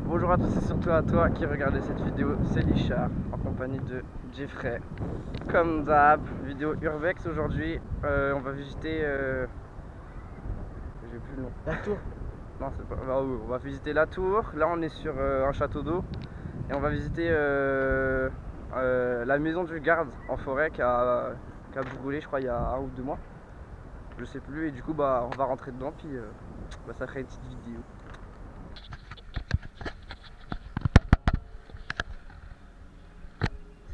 Bonjour à tous et surtout à toi qui regardez cette vidéo, c'est Lichard en compagnie de Jeffrey. Comme d'hab, vidéo Urbex aujourd'hui, on va visiter... j'ai plus le nom. La tour. Non, c'est pas... on va visiter la tour, là on est sur un château d'eau et on va visiter la maison du garde en forêt qui a brûlé je crois il y a 1 ou 2 mois. Je sais plus et du coup bah on va rentrer dedans puis ça ferait une petite vidéo.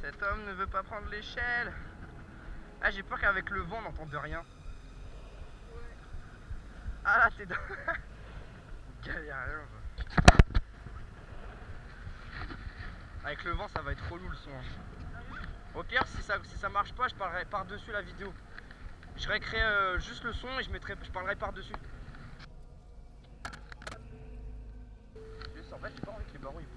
Cet homme ne veut pas prendre l'échelle. Ah, j'ai peur qu'avec le vent on n'entende rien. Ouais. Ah là t'es dans... Galère. Avec le vent ça va être relou le son. Au pire si ça marche pas je parlerai par dessus la vidéo. Je récrée juste le son et je parlerai par dessus. Juste en fait j'ai pas envie que les barreaux ils bougent.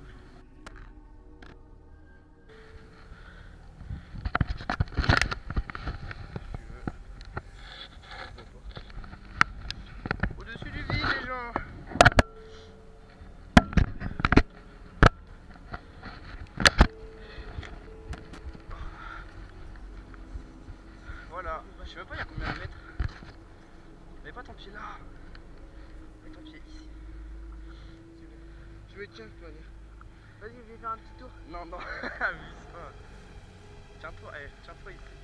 Au-dessus du vide les gens. Voilà, je sais même pas il y a combien de mètres. Mets pas ton pied là. Mets ton pied ici. Je vais tiens, je peux aller. Vas-y, viens faire un petit tour. Non, non, tiens-toi, tiens-toi ici.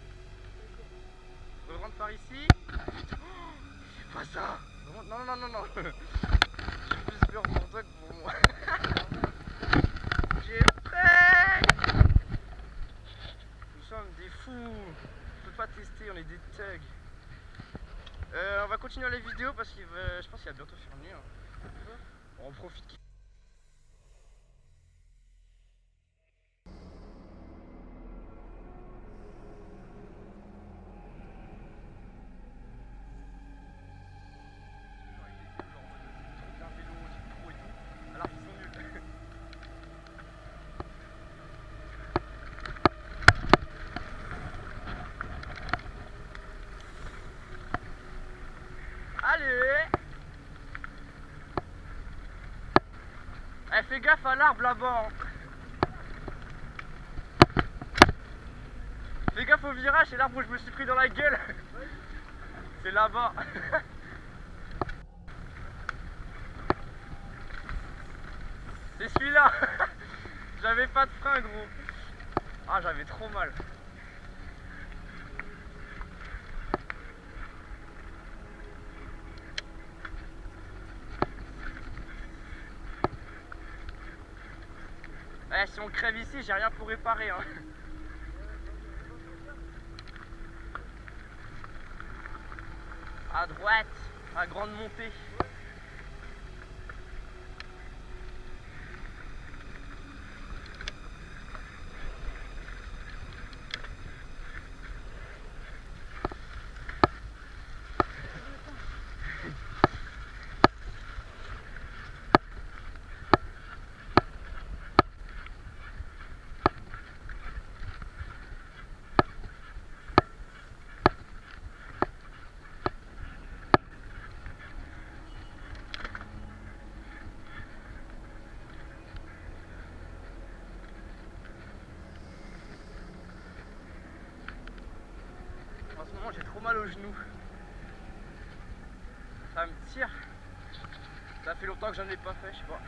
On rentre par ici. Oh, c'est pas ça. Non, non, non, non. J'ai plus peur pour toi que pour moi. J'ai peur. Nous sommes des fous. On peut pas tester, on est des thugs. On va continuer les vidéos parce qu'il va, je pense qu'il va bientôt faire nuit. Hein. On profite. Allez! Eh, fais gaffe à l'arbre là-bas! Fais gaffe au virage, c'est l'arbre où je me suis pris dans la gueule! C'est là-bas! C'est celui-là! J'avais pas de frein, gros! Ah, j'avais trop mal! Eh, si on crève ici, j'ai rien pour réparer. Hein. À droite, à grande montée. En ce moment j'ai trop mal aux genoux. Ça me tire. Ça fait longtemps que j'en ai pas fait, je sais pas.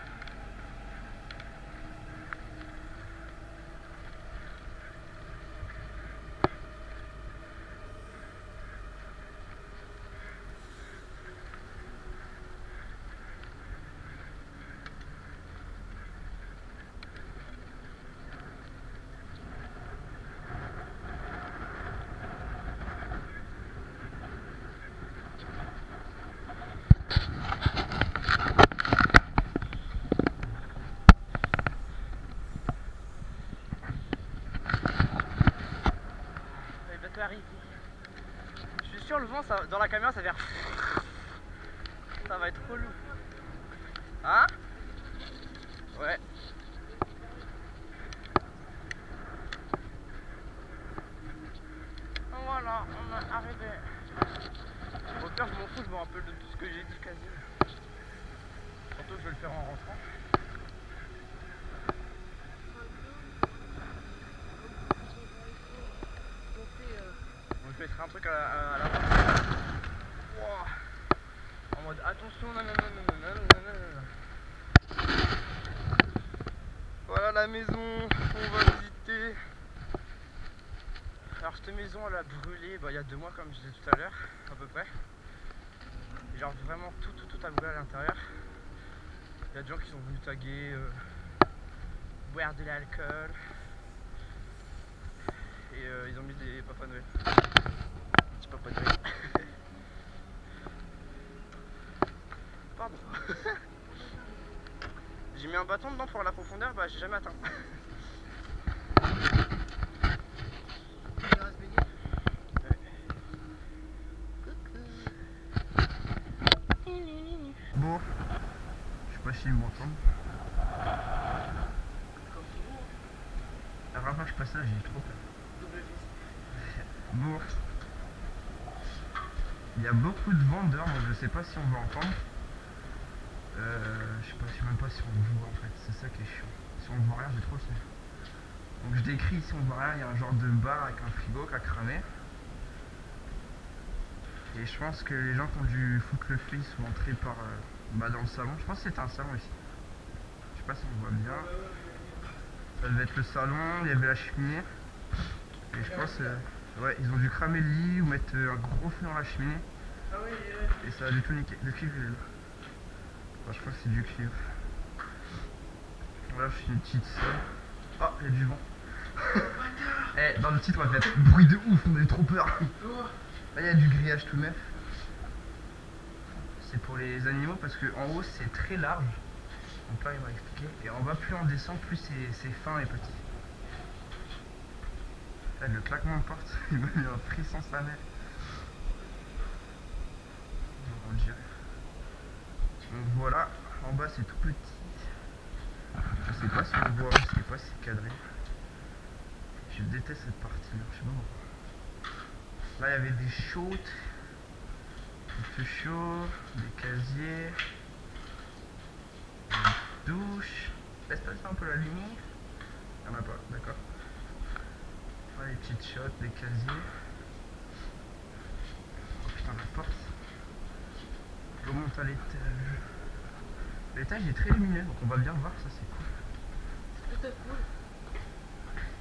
Arrivé. Je suis sûr le vent ça, dans la caméra ça va faire. Ça va être relou. Hein? Ouais. Voilà, on est arrivé. Au pire je m'en fous, je me rappelle de tout ce que j'ai dit quasi. Surtout je vais le faire en rentrant. je mettrai un truc à la wow. En mode attention, voilà la maison qu'on va visiter. Alors cette maison elle a brûlé il y a 2 mois comme je disais tout à l'heure, à peu près. Genre vraiment tout a brûlé à l'intérieur. Il y a des gens qui sont venus taguer, boire de l'alcool. Et ils ont mis des Papa Noël. Petit Papa Noël. Pardon. J'ai mis un bâton dedans pour la profondeur, j'ai jamais atteint. Bon, je sais pas s'ils m'entendent. La première fois que je passe là, j'ai eu trop peur. Bon, il y a beaucoup de vendeurs, donc je sais pas si on va entendre. Je sais même pas si on voit en fait, c'est ça qui est chiant. Si on voit rien, j'ai trop le seum. Donc je décris ici, on voit rien, il y a un genre de bar avec un frigo qui a cramé. Et je pense que les gens qui ont dû foutre le feu, ils sont entrés par dans le salon. Je pense que c'était un salon ici. Je sais pas si on voit bien. Ça devait être le salon, il y avait la cheminée. Et je pense, ouais, ils ont dû cramer le lit ou mettre un gros feu dans la cheminée. Et ça a du tout niqué. Le cuivre il est là. Enfin, je crois que c'est du cuivre. Voilà, je fais une petite salle. Oh, il y a du vent. Eh, dans le titre, on va faire bruit de ouf, on a eu trop peur. Là, il y a du grillage tout neuf. C'est pour les animaux parce que en haut, c'est très large. Donc là, il m'a expliqué. Et en bas, plus on descend, plus c'est fin et petit. Là, le claquement de porte, il m'a mis un frisson sa mère. On dirait. Donc voilà, en bas, c'est tout petit. Je sais pas si on voit, je sais pas si c'est cadré. Je déteste cette partie-là, je sais pas pourquoi. Là, il y avait des chaudes, des chauds, des casiers, une douche. Laisse passer un peu la lumière. Il n'y en a pas, d'accord. Là, les petites shots, des casiers. Oh putain, la porte. Je remonte à l'étage. L'étage est très lumineux, donc on va bien voir, ça c'est cool. C'est plutôt cool.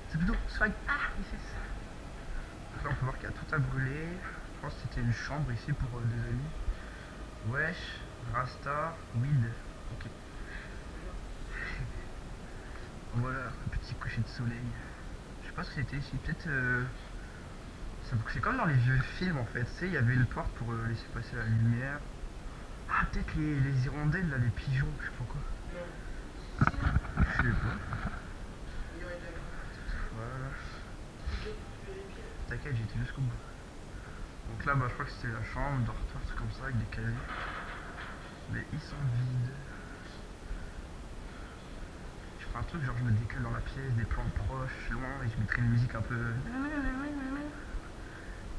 C'est plutôt swag. Ah, il fait ça. Donc là, on peut voir qu'il y a tout à brûler. Je pense que c'était une chambre ici pour des amis. Wesh, Rasta, Weed. Ok. Voilà, un petit coucher de soleil. Je sais pas ce que c'était ici. Peut-être. C'est comme dans les vieux films en fait. Tu sais, il y avait une porte pour laisser passer la lumière. Ah, peut-être les hirondelles là, les pigeons, je sais pas quoi. Je sais pas. Voilà. T'inquiète, j'étais jusqu'au bout. Donc là, je crois que c'était la chambre, dortoir, tout comme ça, avec des casiers. Mais ils sont vides. Je ferai un truc, genre je me décale dans la pièce, des plans proches, loin, et je mettrai une musique un peu...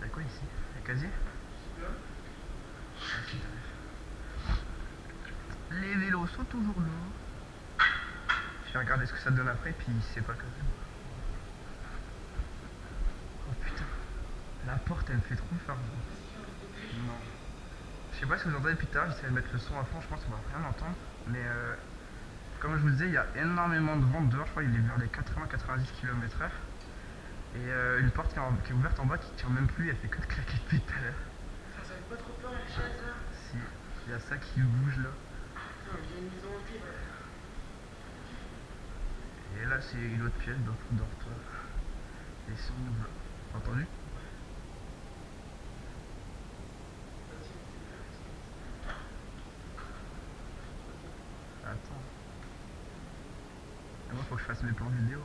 T'as quoi ici? Un casier? Ah, si, les vélos sont toujours là. Je vais regarder ce que ça donne après, puis c'est pas le cas. Oh putain, la porte elle me fait trop peur. Non. Je sais pas si vous entendez depuis tard, j'essaie de mettre le son à fond, je pense qu'on va rien entendre. Mais comme je vous disais, il y a énormément de vent dehors, je crois qu'il est vers les 80-90 km/h. Et une porte qui est ouverte en bas qui tient même plus, elle fait que de claquer depuis tout à l'heure. Ça fait pas trop peur la chaise là? Si, il y a ça qui bouge là. Putain, il y a une maison en pied. Et là c'est une autre pièce, dortoir. Et son là. Entendu? Attends. Et moi faut que je fasse mes plans vidéo.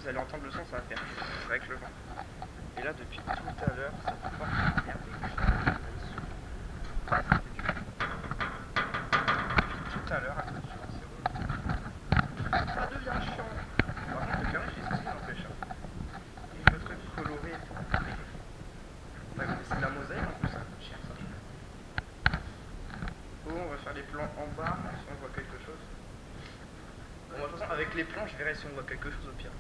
allez entendre le son, ça va faire avec le vent. Et là, depuis tout à l'heure, ça porte la merde et que ça fait du bien. Depuis tout à l'heure, attention, c'est relou. Ça devient chiant. Par contre, le carré, j'ai stylé, n'empêche. Et le truc coloré et tout. C'est de la mosaïque en plus, ça coûte cher ça. Bon, on va faire les plans en bas, si on voit quelque chose. Bon, de toute façon, avec les plans, je verrai si on voit quelque chose au pire.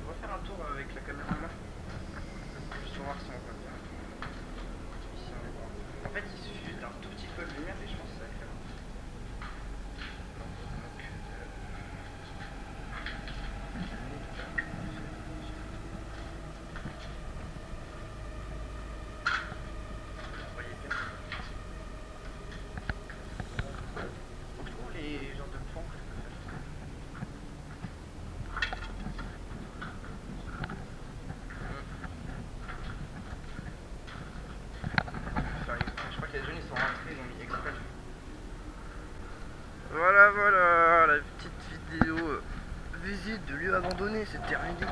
On va faire un tour avec la caméra en main. Juste pour voir si on voit bien. Ici, on voit. En fait, il suffit juste d'un tout petit peu de lumière et je pense que ça va faire. Voilà, la petite vidéo visite de lieu abandonné, c'est terminé.